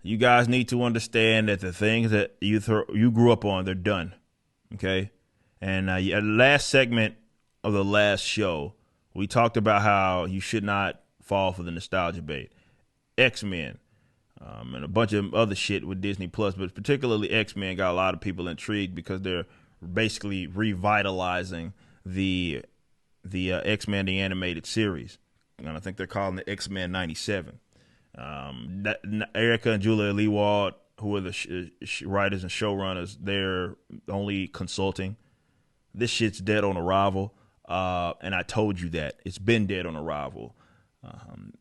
You guys need to understand that the things that you grew up on, they're done. Okay, and last segment of the last show, we talked about how you should not fall for the nostalgia bait. X-Men, and a bunch of other shit with Disney Plus, but particularly X-Men got a lot of people intrigued because they're basically revitalizing the X-Men the animated series, and I think they're calling it X-Men '97. Erica and Julia Lewald, who are the writers and showrunners, they're only consulting. This shit's dead on arrival, and I told you that it's been dead on arrival.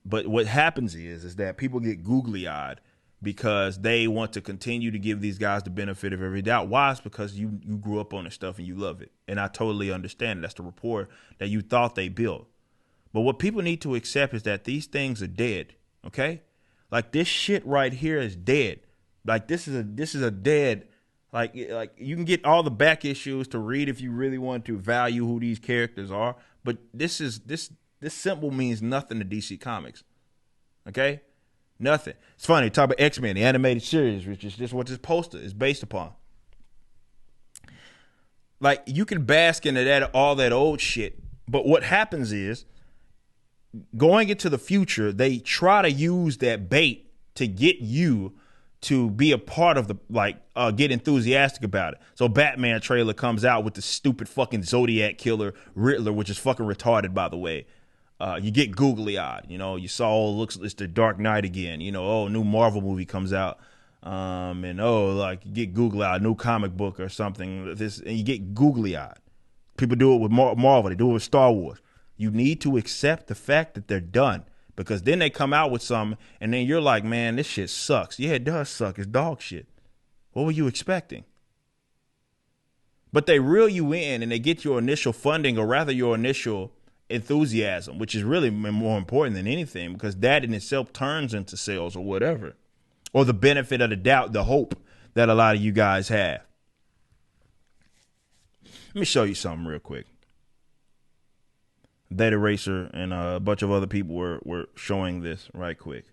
But what happens is that people get googly eyed because they want to continue to give these guys the benefit of every doubt. Why? It's because you grew up on this stuff and you love it, and I totally understand it. That's the rapport that you thought they built. But what people need to accept is that these things are dead. Okay, like this shit right here is dead. Like this is a dead. Like you can get all the back issues to read if you really want to value who these characters are. But this symbol means nothing to DC Comics. Okay, nothing. It's funny. Talk about X-Men, the animated series, which is just what this poster is based upon. Like you can bask into that all that old shit, but what happens is, going into the future, they try to use that bait to get you to be a part of the, get enthusiastic about it. So Batman trailer comes out with the stupid fucking Zodiac killer Riddler, which is fucking retarded, by the way. You get googly eyed. You saw, it's the Dark Knight again. New Marvel movie comes out. You get googly eyed, new comic book or something. And you get googly eyed. People do it with Marvel. They do it with Star Wars. You need to accept the fact that they're done, because then they come out with something and then you're like, man, this shit sucks. Yeah, it does suck. It's dog shit. What were you expecting? But they reel you in and they get your initial funding, or rather your initial enthusiasm, which is really more important than anything, because that in itself turns into sales or whatever, or the benefit of the doubt, the hope that a lot of you guys have. Let me show you something real quick. Data Racer and a bunch of other people were showing this right quick.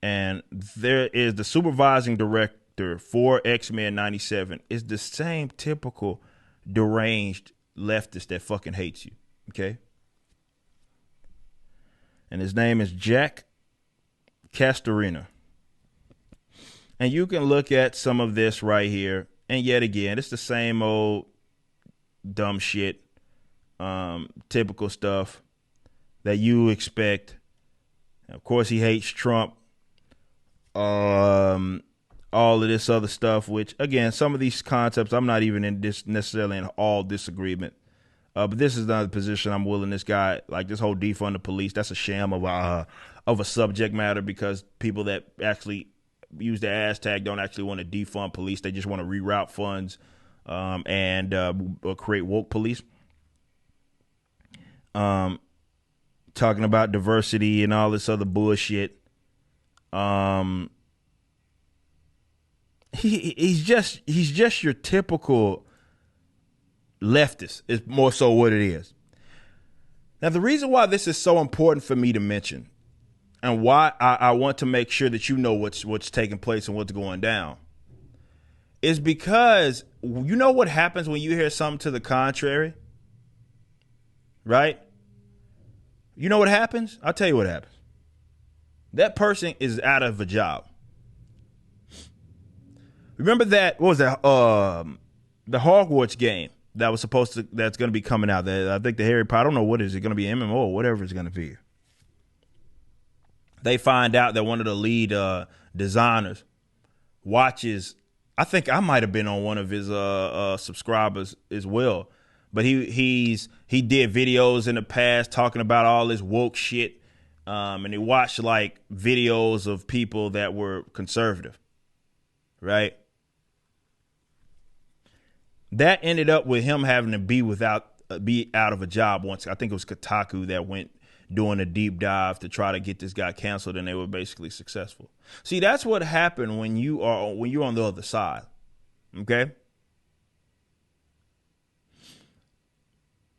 And there is the supervising director for X-Men '97 is the same typical deranged leftist that fucking hates you. Okay. And his name is Jack Castorina. And you can look at some of this right here. And yet again, it's the same old dumb shit. Typical stuff that you expect. Of course, he hates Trump. All of this other stuff, which again, some of these concepts, I'm not even in this necessarily in all disagreement. But this is not the position I'm willing. This guy, like this whole defund the police, that's a sham of a subject matter, because people that actually use the hashtag don't actually want to defund police. They just want to reroute funds and create woke police. Talking about diversity and all this other bullshit. He's just your typical leftist, is more so what it is. Now, the reason why this is so important for me to mention, and why I want to make sure that you know what's taking place and what's going down, is because you know what happens when you hear something to the contrary, right? You know what happens? I'll tell you what happens. That person is out of a job. Remember that, what was that? The Hogwarts game that's going to be coming out. I think the Harry Potter, I don't know what is it going to be, MMO or whatever it's going to be. They find out that one of the lead designers watches, I think I might have been on one of his subscribers as well. But he did videos in the past talking about all this woke shit, and he watched like videos of people that were conservative, right? That ended up with him having to be out of a job once. I think it was Kotaku that went doing a deep dive to try to get this guy canceled, and they were basically successful. See, that's what happened when you're on the other side, okay?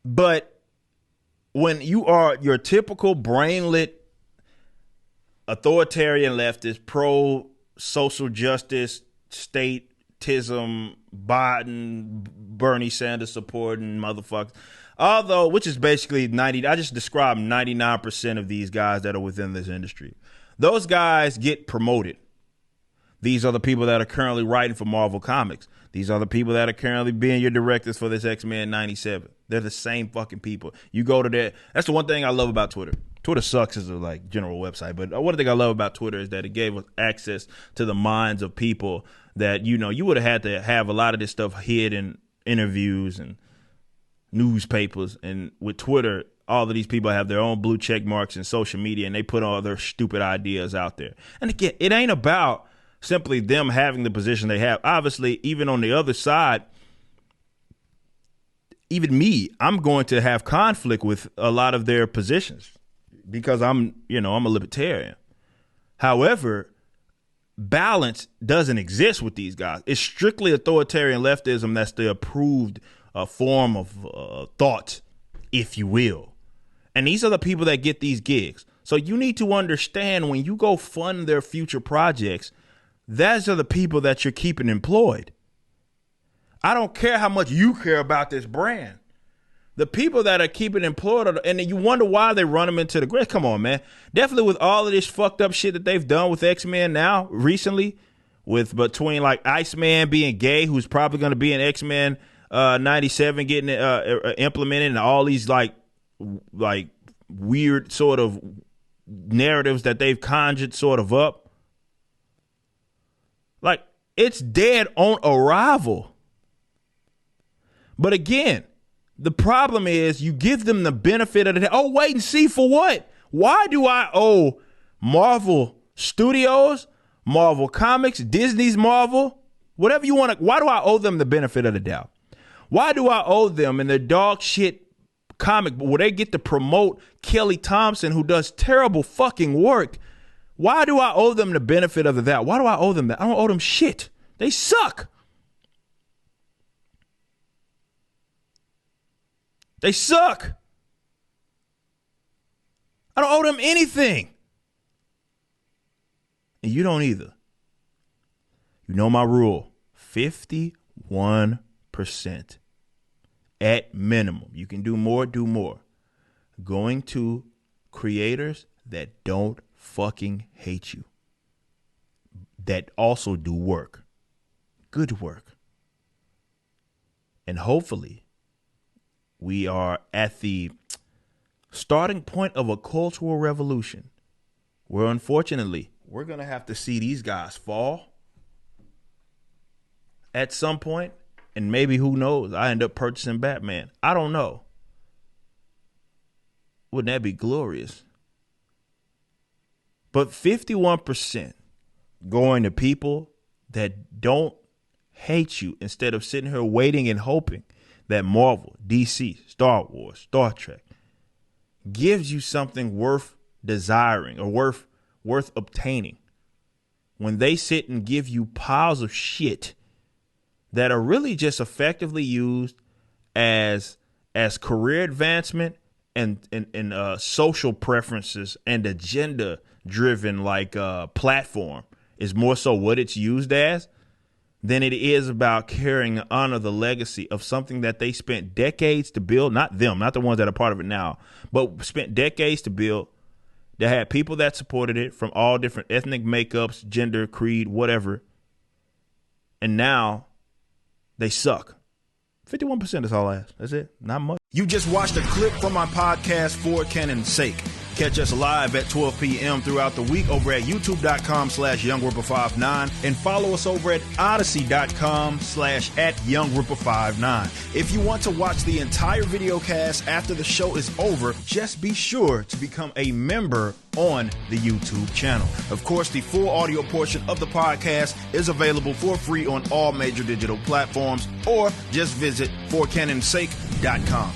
But when you are your typical brainlet authoritarian leftists, pro social justice, statism, Biden, Bernie Sanders supporting motherfuckers. Although, which is basically I just described 99% of these guys that are within this industry. Those guys get promoted. These are the people that are currently writing for Marvel Comics. These are the people that are currently being your directors for this X-Men 97. They're the same fucking people. You go to that. That's the one thing I love about Twitter. Twitter sucks as a like general website, but one thing I love about Twitter is that it gave us access to the minds of people that, you know, you would have had to have a lot of this stuff hid in interviews and newspapers. And with Twitter, all of these people have their own blue check marks in social media, and they put all their stupid ideas out there. And again, it ain't about simply them having the position they have. Obviously, even on the other side, even me, I'm going to have conflict with a lot of their positions because I'm a libertarian. However, balance doesn't exist with these guys. It's strictly authoritarian leftism that's the approved form of thought, if you will. And these are the people that get these gigs. So you need to understand when you go fund their future projects, those are the people that you're keeping employed. I don't care how much you care about this brand. The people that are keeping employed, and then you wonder why they run them into the grave. Come on, man. Definitely with all of this fucked up shit that they've done with X-Men now, recently, with between like Iceman being gay, who's probably going to be in X-Men 97 getting implemented, and all these like weird sort of narratives that they've conjured sort of up. Like, it's dead on arrival. But again, the problem is you give them the benefit of the, oh, wait and see for what? Why do I owe Marvel Studios, Marvel Comics, Disney's Marvel, whatever you want to, why do I owe them the benefit of the doubt? Why do I owe them in the dog shit comic where they get to promote Kelly Thompson, who does terrible fucking work? Why do I owe them the benefit of the doubt? Why do I owe them that? I don't owe them shit. They suck. They suck. I don't owe them anything. And you don't either. You know my rule. 51% at minimum. You can do more, do more. Going to creators that don't fucking hate you. That also do work. Good work. And hopefully we are at the starting point of a cultural revolution where, unfortunately, we're going to have to see these guys fall at some point. And maybe, who knows, I end up purchasing Batman. I don't know. Wouldn't that be glorious? But 51% going to people that don't hate you, instead of sitting here waiting and hoping that Marvel, DC, Star Wars, Star Trek gives you something worth desiring or worth obtaining, when they sit and give you piles of shit that are really just effectively used as career advancement and social preferences and agenda driven platform is more so what it's used as than it is about carrying and honor the legacy of something that they spent decades to build. Not them, not the ones that are part of it now, but spent decades to build. They had people that supported it from all different ethnic makeups, gender, creed, whatever. And now they suck. 51% is all I ask. That's it. Not much. You just watched a clip from my podcast, For Canon's Sake. Catch us live at 12 p.m. throughout the week over at youtube.com/YoungRipper59 and follow us over at odyssey.com/@YoungRipper59. If you want to watch the entire video cast after the show is over, just be sure to become a member on the YouTube channel. Of course, the full audio portion of the podcast is available for free on all major digital platforms, or just visit forcanonsake.com.